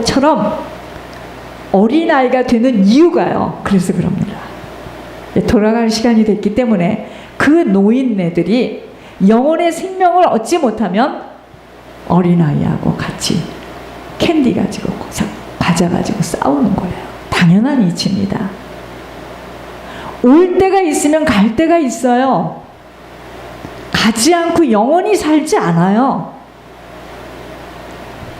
것처럼 어린아이가 되는 이유가요. 그래서 그럽니다. 돌아갈 시간이 됐기 때문에 그 노인네들이 영혼의 생명을 얻지 못하면 어린아이하고 같이 캔디 가지고 과자 가지고 싸우는 거예요. 당연한 이치입니다. 올 때가 있으면 갈 때가 있어요. 가지 않고 영원히 살지 않아요.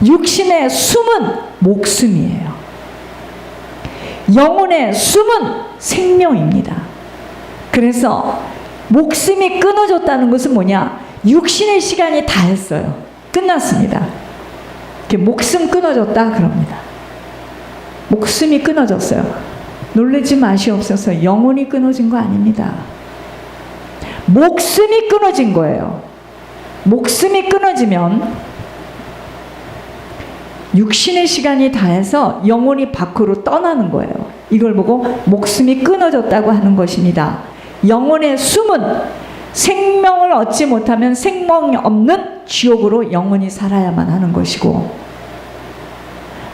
육신의 숨은 목숨이에요. 영혼의 숨은 생명입니다. 그래서 목숨이 끊어졌다는 것은 뭐냐? 육신의 시간이 다 했어요. 끝났습니다. 목숨 끊어졌다 그럽니다. 목숨이 끊어졌어요. 놀라지 마시옵소서. 영혼이 끊어진 거 아닙니다. 목숨이 끊어진 거예요. 목숨이 끊어지면 육신의 시간이 다해서 영혼이 밖으로 떠나는 거예요. 이걸 보고 목숨이 끊어졌다고 하는 것입니다. 영혼의 숨은 생명을 얻지 못하면 생명이 없는 지옥으로 영원히 살아야만 하는 것이고,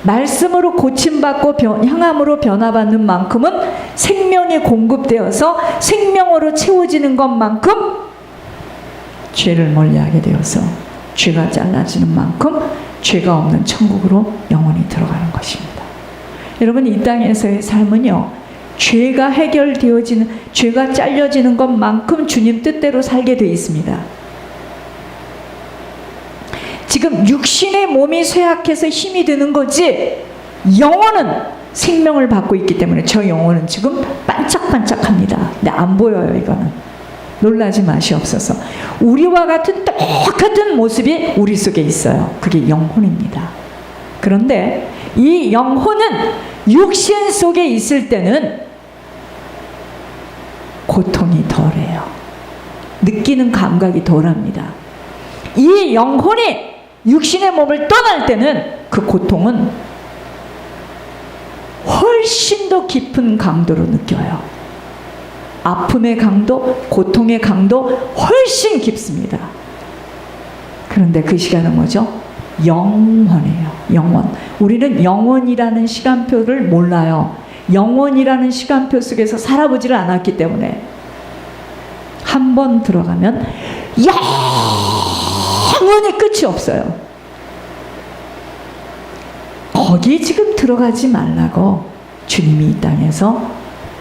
말씀으로 고침받고 향함으로 변화받는 만큼은 생명이 공급되어서 생명으로 채워지는 것만큼 죄를 멀리하게 되어서 죄가 잘라지는 만큼 죄가 없는 천국으로 영원히 들어가는 것입니다. 여러분, 이 땅에서의 삶은요, 죄가 해결되어지는, 죄가 잘려지는 것만큼 주님 뜻대로 살게 되어 있습니다. 지금 육신의 몸이 쇠약해서 힘이 드는 거지, 영혼은 생명을 받고 있기 때문에 저 영혼은 지금 반짝반짝합니다. 근데 안 보여요. 이거는 놀라지 마시옵소서. 우리와 같은 똑같은 모습이 우리 속에 있어요. 그게 영혼입니다. 그런데 이 영혼은 육신 속에 있을 때는 고통이 덜해요. 느끼는 감각이 덜합니다. 이 영혼이 육신의 몸을 떠날 때는 그 고통은 훨씬 더 깊은 강도로 느껴요. 아픔의 강도, 고통의 강도 훨씬 깊습니다. 그런데 그 시간은 뭐죠? 영원이에요. 영원. 우리는 영원이라는 시간표를 몰라요. 영원이라는 시간표 속에서 살아보지를 않았기 때문에 한 번 들어가면 영원히 끝이 없어요. 거기 지금 들어가지 말라고 주님이 이 땅에서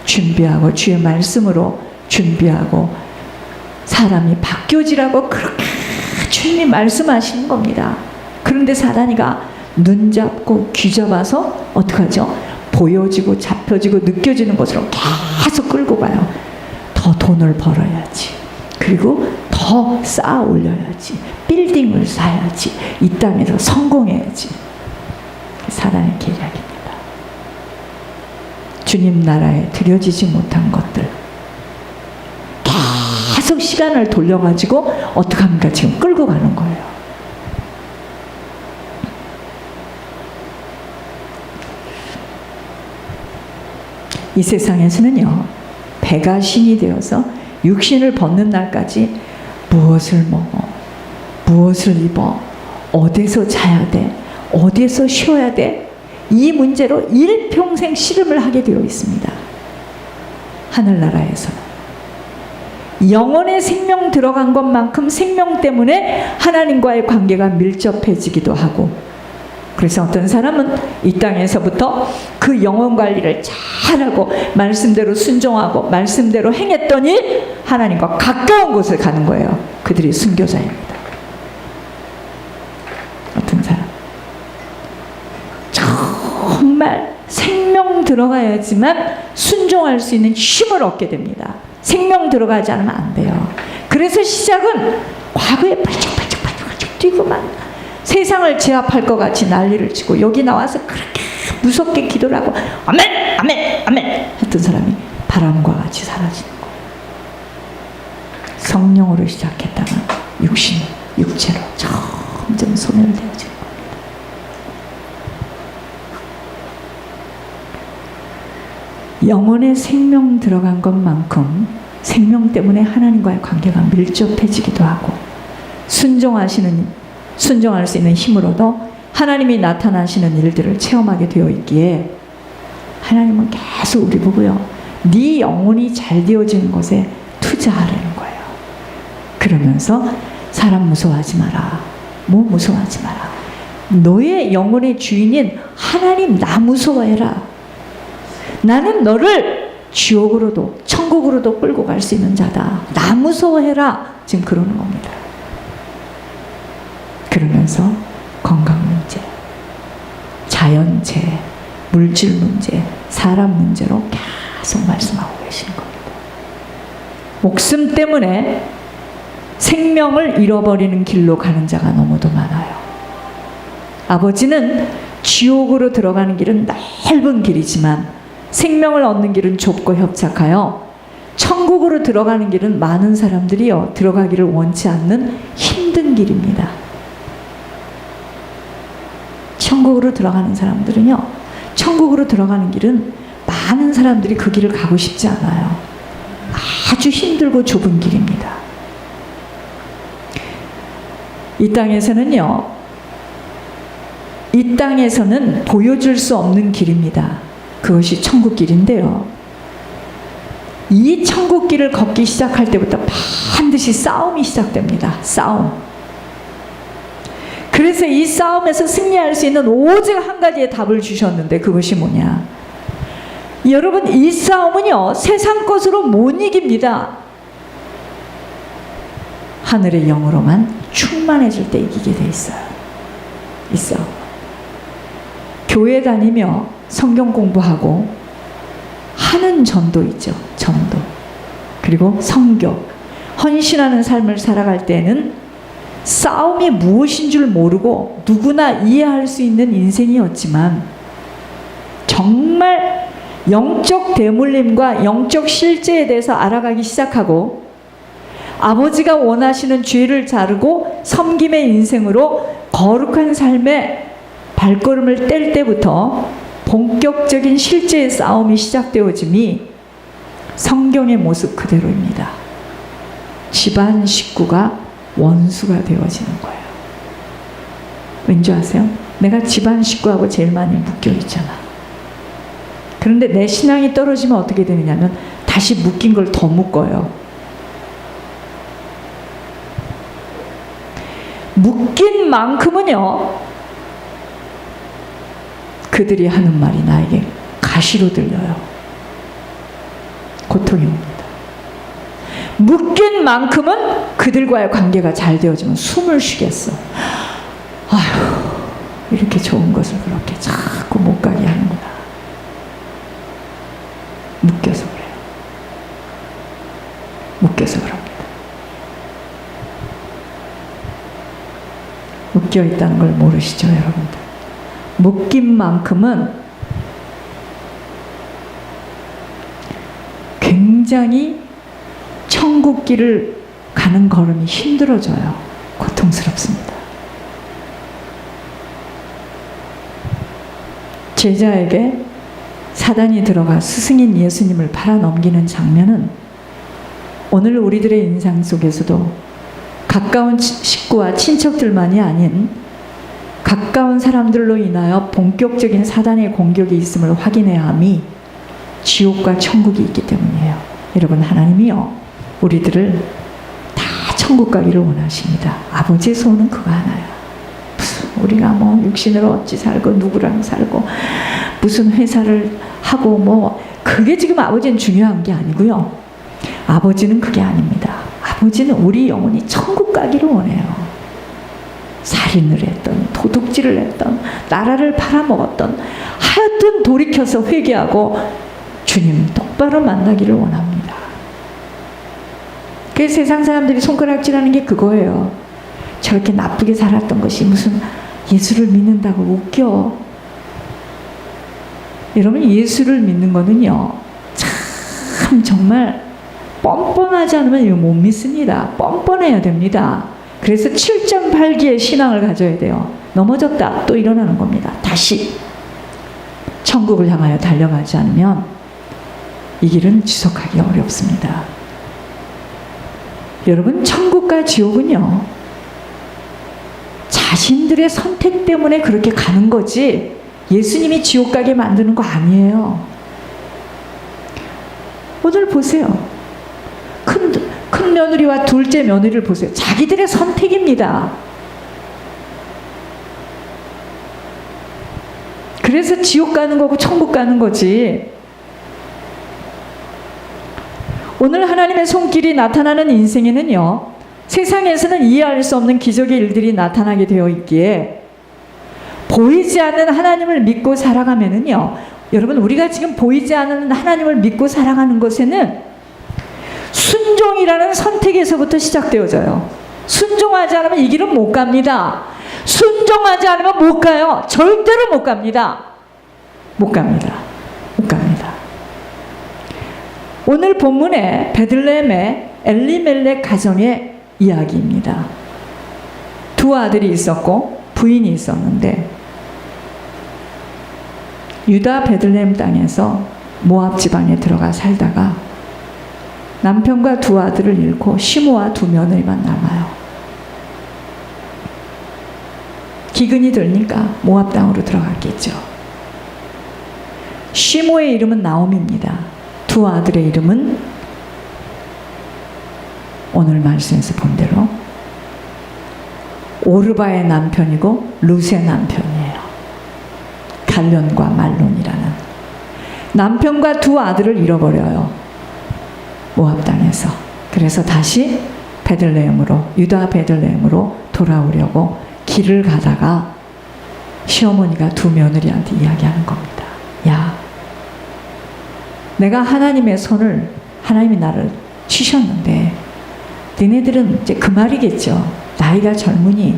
준비하고 주의 말씀으로 준비하고 사람이 바뀌어지라고 그렇게 주님이 말씀하시는 겁니다. 그런데 사단이가 눈 잡고 귀 잡아서 어떡하죠? 보여지고 잡혀지고 느껴지는 것으로 계속 끌고 가요. 더 돈을 벌어야지. 그리고 더 쌓아 올려야지. 빌딩을 사야지. 이 땅에서 성공해야지. 사단의 계략입니다. 주님 나라에 들여지지 못한 것들 계속 시간을 돌려가지고 어떻게 합니까? 지금 끌고 가는 거예요. 이 세상에서는요, 배가 신이 되어서 육신을 벗는 날까지 무엇을 먹어, 무엇을 입어, 어디서 자야 돼, 어디서 쉬어야 돼, 이 문제로 일평생 씨름을 하게 되어 있습니다. 하늘나라에서는 영혼의 생명 들어간 것만큼 생명 때문에 하나님과의 관계가 밀접해지기도 하고, 그래서 어떤 사람은 이 땅에서부터 그 영혼 관리를 잘하고 말씀대로 순종하고 말씀대로 행했더니 하나님과 가까운 곳을 가는 거예요. 그들이 순교자입니다. 어떤 사람 정말 생명 들어가야지만 순종할 수 있는 힘을 얻게 됩니다. 생명 들어가지 않으면 안 돼요. 그래서 시작은 과거에 발짝발짝 뛰고만 세상을 제압할 것 같이 난리를 치고 여기 나와서 그렇게 무섭게 기도를 하고 아멘 아멘 아멘 했던 사람이 바람과 같이 사라지는 거예요. 성령으로 시작했다가 육신, 육체로 점점 소멸되어지는 겁니다. 영혼의 생명 들어간 것만큼 생명 때문에 하나님과의 관계가 밀접해지기도 하고 순종할 수 있는 힘으로도 하나님이 나타나시는 일들을 체험하게 되어 있기에 하나님은 계속 우리 보고요, 네 영혼이 잘 되어지는 것에 투자하라는 거예요. 그러면서 사람 무서워하지 마라, 뭐 무서워하지 마라, 너의 영혼의 주인인 하나님 나 무서워해라. 나는 너를 지옥으로도 천국으로도 끌고 갈 수 있는 자다. 나 무서워해라. 지금 그러는 겁니다. 그러면서 건강 문제, 자연재해, 물질 문제, 사람 문제로 계속 말씀하고 계시는 겁니다. 목숨 때문에 생명을 잃어버리는 길로 가는 자가 너무도 많아요. 아버지는 지옥으로 들어가는 길은 넓은 길이지만 생명을 얻는 길은 좁고 협착하여 천국으로 들어가는 길은 많은 사람들이요 들어가기를 원치 않는 힘든 길입니다. 천국으로 들어가는 사람들은요, 천국으로 들어가는 길은 많은 사람들이 그 길을 가고 싶지 않아요. 아주 힘들고 좁은 길입니다. 이 땅에서는 보여줄 수 없는 길입니다. 그것이 천국 길인데요, 이 천국 길을 걷기 시작할 때부터 반드시 싸움이 시작됩니다. 싸움. 그래서 이 싸움에서 승리할 수 있는 오직 한 가지의 답을 주셨는데 그것이 뭐냐? 여러분, 이 싸움은요 세상 것으로 못 이깁니다. 하늘의 영으로만 충만해질 때 이기게 돼 있어요. 이 싸움. 교회 다니며 성경 공부하고 하는 전도 있죠. 전도. 그리고 성교. 헌신하는 삶을 살아갈 때는 싸움이 무엇인 줄 모르고 누구나 이해할 수 있는 인생이었지만 정말 영적 대물림과 영적 실제에 대해서 알아가기 시작하고 아버지가 원하시는 죄를 자르고 섬김의 인생으로 거룩한 삶의 발걸음을 뗄 때부터 본격적인 실제의 싸움이 시작되어짐이 성경의 모습 그대로입니다. 집안 식구가 원수가 되어지는 거예요. 왠지 아세요? 내가 집안 식구하고 제일 많이 묶여 있잖아. 그런데 내 신앙이 떨어지면 어떻게 되느냐면 다시 묶인 걸 더 묶어요. 묶인 만큼은요 그들이 하는 말이 나에게 가시로 들려요. 고통이 옵니다. 묶인 만큼은 그들과의 관계가 잘 되어지면 숨을 쉬겠어. 아휴, 이렇게 좋은 것을 그렇게 자꾸 못 가게 하는구나. 묶여서 그래요. 묶여서 그럽니다. 묶여 있다는 걸 모르시죠, 여러분들? 묶인 만큼은 굉장히 천국 길을 가는 걸음이 힘들어져요. 고통스럽습니다. 제자에게 사단이 들어가 스승인 예수님을 팔아넘기는 장면은 오늘 우리들의 인상 속에서도 가까운 식구와 친척들만이 아닌 가까운 사람들로 인하여 본격적인 사단의 공격이 있음을 확인해야 함이 지옥과 천국이 있기 때문이에요. 여러분, 하나님이요 우리들을 다 천국 가기를 원하십니다. 아버지의 소원은 그거 하나야. 무슨 우리가 뭐 육신으로 어찌 살고 누구랑 살고 무슨 회사를 하고 뭐 그게 지금 아버지는 중요한 게 아니고요. 아버지는 그게 아닙니다. 아버지는 우리 영혼이 천국 가기를 원해요. 살인을 했던, 도둑질을 했던, 나라를 팔아먹었던, 하여튼 돌이켜서 회개하고 주님 똑바로 만나기를 원합니다. 그래서 세상 사람들이 손가락질하는 게 그거예요. 저렇게 나쁘게 살았던 것이 무슨 예수를 믿는다고 웃겨. 여러분, 예수를 믿는 거는요 참 정말 뻔뻔하지 않으면 이거 못 믿습니다. 뻔뻔해야 됩니다. 그래서 7.8기의 신앙을 가져야 돼요. 넘어졌다 또 일어나는 겁니다. 다시 천국을 향하여 달려가지 않으면 이 길은 지속하기 어렵습니다. 여러분, 천국과 지옥은요 자신들의 선택 때문에 그렇게 가는 거지 예수님이 지옥 가게 만드는 거 아니에요. 오늘 보세요. 큰 며느리와 둘째 며느리를 보세요. 자기들의 선택입니다. 그래서 지옥 가는 거고 천국 가는 거지. 오늘 하나님의 손길이 나타나는 인생에는요, 세상에서는 이해할 수 없는 기적의 일들이 나타나게 되어 있기에 보이지 않는 하나님을 믿고 살아가면은요, 여러분, 우리가 지금 보이지 않는 하나님을 믿고 살아가는 것에는 순종이라는 선택에서부터 시작되어져요. 순종하지 않으면 이 길은 못 갑니다. 순종하지 않으면 못 가요. 절대로 못 갑니다. 못 갑니다. 못 갑니다. 오늘 본문의 베들레헴의 엘리멜렉 가정의 이야기입니다. 두 아들이 있었고 부인이 있었는데 유다 베들레헴 땅에서 모압 지방에 들어가 살다가 남편과 두 아들을 잃고 시므와 두 며느리만 남아요. 기근이 들니까 모압 땅으로 들어갔겠죠. 시므의 이름은 나옴입니다. 두 아들의 이름은 오늘 말씀에서 본 대로 오르바의 남편이고 룻의 남편이에요. 갈련과 말론이라는. 남편과 두 아들을 잃어버려요. 모압 땅에서. 그래서 다시 베들레헴으로, 유다 베들레헴으로 돌아오려고 길을 가다가 시어머니가 두 며느리한테 이야기하는 겁니다. 야, 내가 하나님의 손을, 하나님이 나를 치셨는데 너네들은 이제 그 말이겠죠. 나이가 젊으니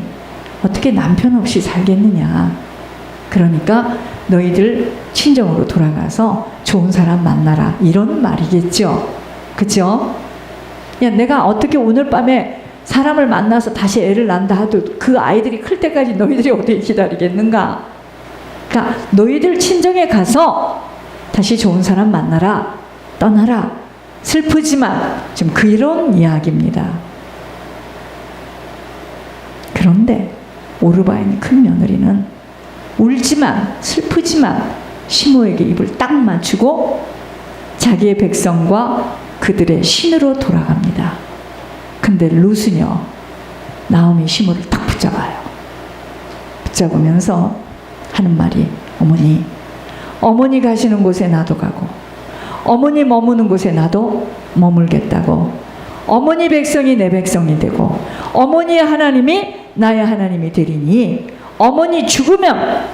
어떻게 남편 없이 살겠느냐. 그러니까 너희들 친정으로 돌아가서 좋은 사람 만나라. 이런 말이겠죠. 그죠? 야, 내가 어떻게 오늘 밤에 사람을 만나서 다시 애를 낳는다 하도 그 아이들이 클 때까지 너희들이 어떻게 기다리겠는가? 그러니까 너희들 친정에 가서 다시 좋은 사람 만나라. 떠나라. 슬프지만 지금 그런 이야기입니다. 그런데 오르바인 큰 며느리는 울지만 슬프지만 시므에게 입을 딱 맞추고 자기의 백성과 그들의 신으로 돌아갑니다. 근데 룻은요, 나오미 시므를 딱 붙잡아요. 붙잡으면서 하는 말이, 어머니 가시는 곳에 나도 가고 어머니 머무는 곳에 나도 머물겠다고. 어머니 백성이 내 백성이 되고 어머니의 하나님이 나의 하나님이 되리니 어머니 죽으면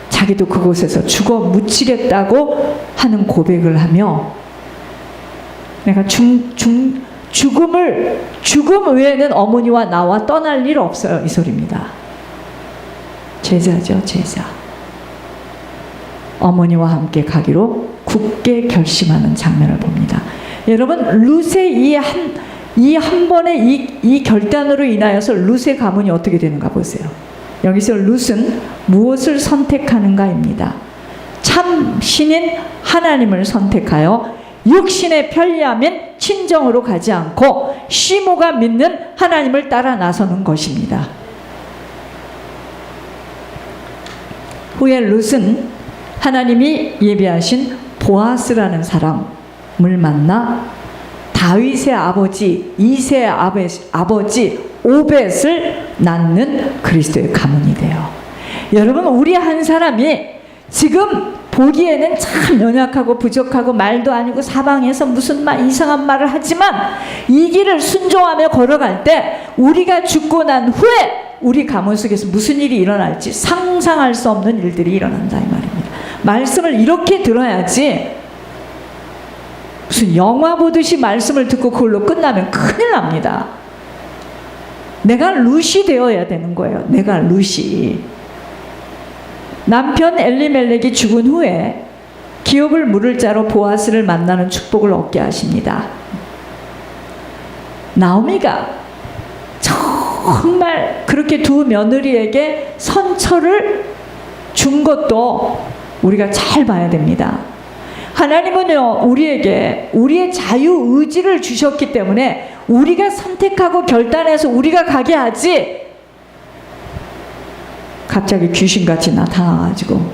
자기도 그곳에서 죽어 묻히겠다고 하는 고백을 하며, 내가 죽음 외에는 어머니와 나와 떠날 일 없어요. 이 소리입니다. 제자죠, 제자. 어머니와 함께 가기로 굳게 결심하는 장면을 봅니다. 여러분, 룻의 이 한 번의 이 결단으로 인하여서 룻의 가문이 어떻게 되는가 보세요. 여기서 룻은 무엇을 선택하는가입니다. 참 신인 하나님을 선택하여 육신의 편리함인 친정으로 가지 않고 시므가 믿는 하나님을 따라 나서는 것입니다. 후에 룻은 하나님이 예비하신 보아스라는 사람을 만나 다윗의 아버지 이새의 아버지 오벳을 낳는 그리스도의 가문이 돼요. 여러분, 우리 한 사람이 지금 보기에는 참 연약하고 부족하고 말도 아니고 사방에서 무슨 이상한 말을 하지만 이 길을 순종하며 걸어갈 때 우리가 죽고 난 후에 우리 가문 속에서 무슨 일이 일어날지 상상할 수 없는 일들이 일어난다 이 말입니다. 말씀을 이렇게 들어야지 무슨 영화 보듯이 말씀을 듣고 그걸로 끝나면 큰일 납니다. 내가 룻이 되어야 되는 거예요. 내가 룻이. 남편 엘리멜렉이 죽은 후에 기업을 물을 자로 보아스를 만나는 축복을 얻게 하십니다. 나오미가 정말 그렇게 두 며느리에게 선처를 준 것도 우리가 잘 봐야 됩니다. 하나님은요, 우리에게 우리의 자유의지를 주셨기 때문에 우리가 선택하고 결단해서 우리가 가게 하지, 갑자기 귀신같이 나타나가지고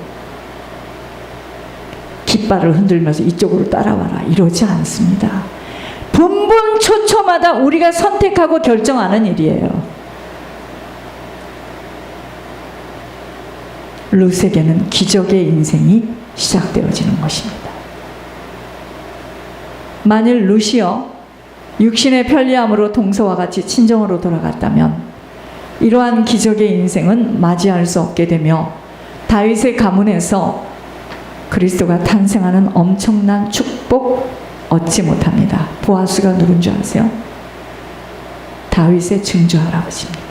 깃발을 흔들면서 이쪽으로 따라와라 이러지 않습니다. 분분초초마다 우리가 선택하고 결정하는 일이에요. 룻에게는 기적의 인생이 시작되어지는 것입니다. 만일 룻이요 육신의 편리함으로 동서와 같이 친정으로 돌아갔다면 이러한 기적의 인생은 맞이할 수 없게 되며 다윗의 가문에서 그리스도가 탄생하는 엄청난 축복 얻지 못합니다. 보아스가 누군 줄 아세요? 다윗의 증조 할아버지입니다.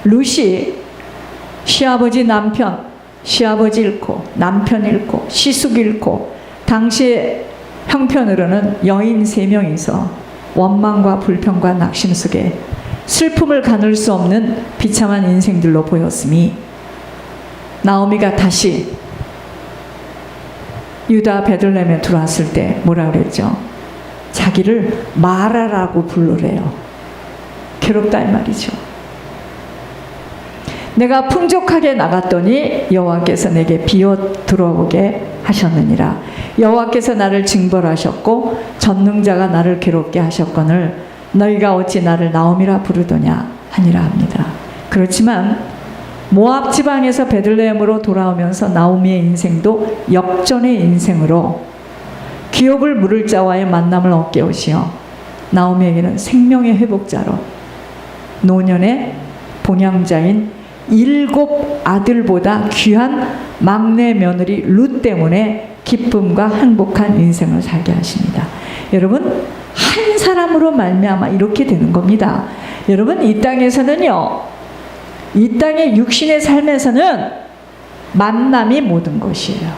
룻이 시아버지 남편, 시아버지 잃고 남편 잃고 시숙 잃고 당시의 형편으로는 여인 3명이서 원망과 불평과 낙심 속에 슬픔을 가눌 수 없는 비참한 인생들로 보였으니 나오미가 다시 유다 베들레헴에 들어왔을 때 뭐라 그랬죠? 자기를 마라라고 부르래요. 괴롭다 이 말이죠. 내가 풍족하게 나갔더니 여호와께서 내게 비어 들어오게 하셨느니라. 여호와께서 나를 징벌하셨고 전능자가 나를 괴롭게 하셨거늘 너희가 어찌 나를 나오미라 부르더냐 하니라 합니다. 그렇지만 모압 지방에서 베들레헴으로 돌아오면서 나오미의 인생도 역전의 인생으로 기업을 물을 자와의 만남을 얻게 오시어 나오미에게는 생명의 회복자로 노년의 봉양자인 7 아들보다 귀한 막내 며느리 룻 때문에 기쁨과 행복한 인생을 살게 하십니다. 여러분 한 사람으로 말미암아 이렇게 되는 겁니다. 여러분 이 땅에서는요 이 땅의 육신의 삶에서는 만남이 모든 것이에요.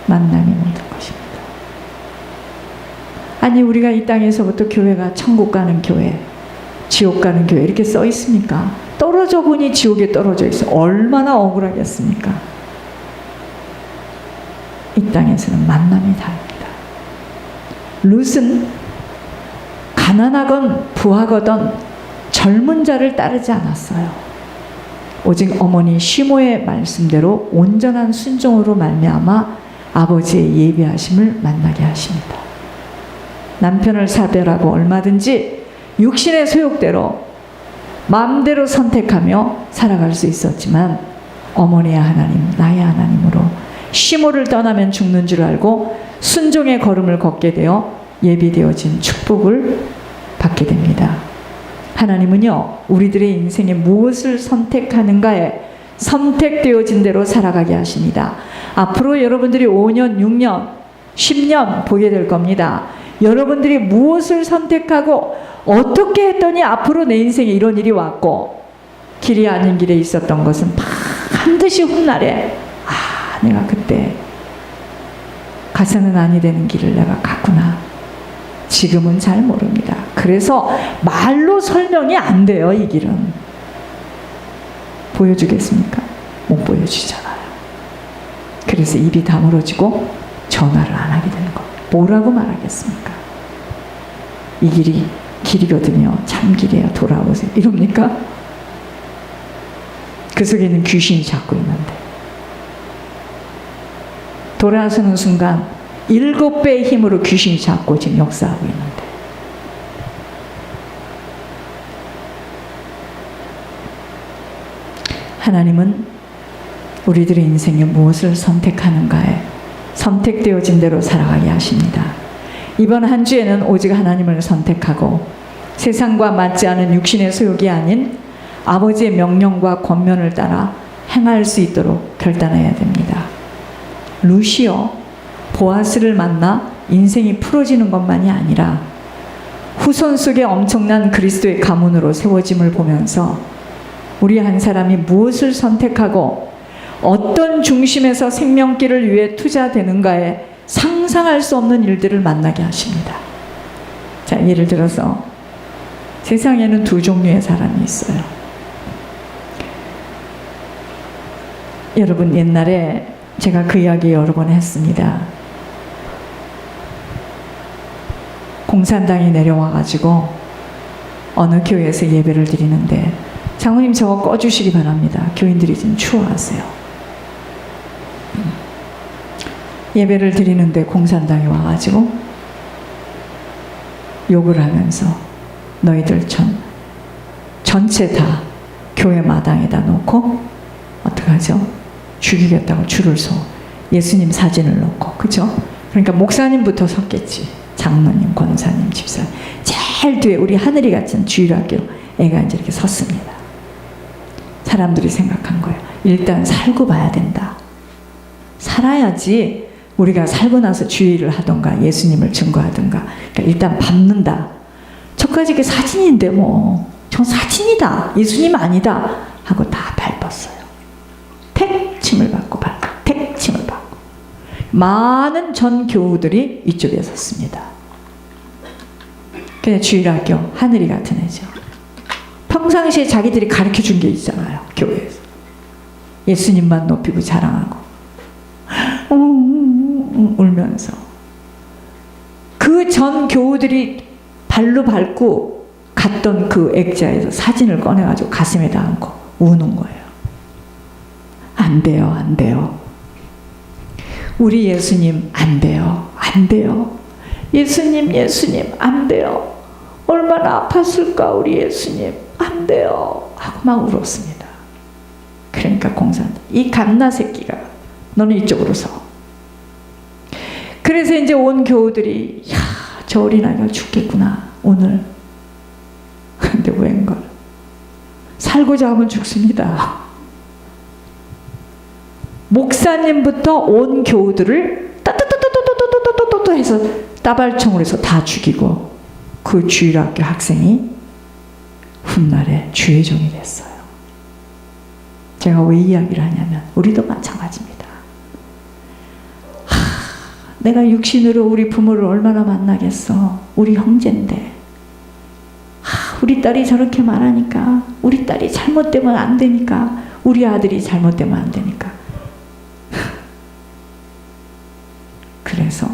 만남이 모든 것입니다. 아니 우리가 이 땅에서부터 교회가 천국 가는 교회 지옥 가는 교회 이렇게 써 있습니까? 떨어져 보니 지옥에 떨어져 있어. 얼마나 억울하겠습니까? 이 땅에서는 만남이 다릅니다. 룻은 가난하건 부하거든 젊은 자를 따르지 않았어요. 오직 어머니 시모의 말씀대로 온전한 순종으로 말미암아 아버지의 예비하심을 만나게 하십니다. 남편을 사별하고 얼마든지 육신의 소욕대로 마음대로 선택하며 살아갈 수 있었지만 어머니의 하나님, 나의 하나님으로 시모를 떠나면 죽는 줄 알고 순종의 걸음을 걷게 되어 예비되어진 축복을 받게 됩니다. 하나님은요 우리들의 인생에 무엇을 선택하는가에 선택되어진 대로 살아가게 하십니다. 앞으로 여러분들이 5년, 6년, 10년 보게 될 겁니다. 여러분들이 무엇을 선택하고 어떻게 했더니 앞으로 내 인생에 이런 일이 왔고 길이 아닌 길에 있었던 것은 반드시 훗날에 내가 그때 가서는 아니 되는 길을 내가 갔구나. 지금은 잘 모릅니다. 그래서 말로 설명이 안 돼요. 이 길은. 보여주겠습니까? 못 보여주잖아요. 그래서 입이 다물어지고 전화를 안 하게 되는 겁니다. 뭐라고 말하겠습니까? 이 길이 길이거든요. 참 길이에요. 돌아오세요. 이럽니까? 그 속에는 귀신이 잡고 있는데 돌아서는 순간 7배의 힘으로 귀신이 잡고 지금 역사하고 있는데 하나님은 우리들의 인생에 무엇을 선택하는가에 선택되어진 대로 살아가게 하십니다. 이번 한 주에는 오직 하나님을 선택하고 세상과 맞지 않은 육신의 소욕이 아닌 아버지의 명령과 권면을 따라 행할 수 있도록 결단해야 됩니다. 룻이요 보아스를 만나 인생이 풀어지는 것만이 아니라 후손 속에 엄청난 그리스도의 가문으로 세워짐을 보면서 우리 한 사람이 무엇을 선택하고 어떤 중심에서 생명길을 위해 투자되는가에 상상할 수 없는 일들을 만나게 하십니다. 자, 예를 들어서 세상에는 2 종류의 사람이 있어요. 여러분 옛날에 제가 그 이야기 여러 번 했습니다. 공산당이 내려와가지고 어느 교회에서 예배를 드리는데 장로님 저거 꺼주시기 바랍니다. 교인들이 지금 추워하세요. 예배를 드리는데 공산당이 와가지고 욕을 하면서 너희들 전체 다 교회 마당에다 놓고 어떡하죠? 죽이겠다고 줄을 서 예수님 사진을 놓고, 그죠? 그러니까 목사님부터 섰겠지. 장로님, 권사님, 집사님. 제일 뒤에 우리 하늘이 같은 주일학교 애가 이제 이렇게 섰습니다. 사람들이 생각한 거예요. 일단 살고 봐야 된다. 살아야지 우리가 살고 나서 주의를 하던가 예수님을 증거하던가. 그러니까 일단 밟는다. 저까지 이게 사진인데 뭐. 저 사진이다. 예수님 아니다. 하고 다 밟았어요. 택침을 받고 밟고 택침을 받고. 많은 전 교우들이 이쪽에 섰습니다. 그냥 주일학교 하늘이 같은 애죠. 평상시에 자기들이 가르쳐 준 게 있잖아요. 교회에서. 예수님만 높이고 자랑하고 울면서 그 전 교우들이 발로 밟고 갔던 그 액자에서 사진을 꺼내가지고 가슴에다 안고 우는 거예요. 안 돼요, 안 돼요. 우리 예수님 안 돼요, 안 돼요. 예수님, 예수님 안 돼요. 얼마나 아팠을까 우리 예수님 안 돼요. 하고 막 울었습니다. 그러니까 공산 이 갓나 새끼가 너는 이쪽으로 서. 그래서 이제 온 교우들이 야, 저 어린아이가 죽겠구나 오늘. 근데 웬걸 살고자 하면 죽습니다. 목사님부터 온 교우들을 따따따따따따따따따 해서 따발총으로 해서 다 죽이고 그 주일학교 학생이 훗날에 주의 종이 됐어요. 제가 왜 이야기를 하냐면 우리도 마찬가지입니다. 내가 육신으로 우리 부모를 얼마나 만나겠어. 우리 형제인데 우리 딸이 저렇게 말하니까 우리 딸이 잘못되면 안 되니까 우리 아들이 잘못되면 안 되니까 그래서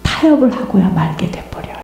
타협을 하고야 말게 돼버려요.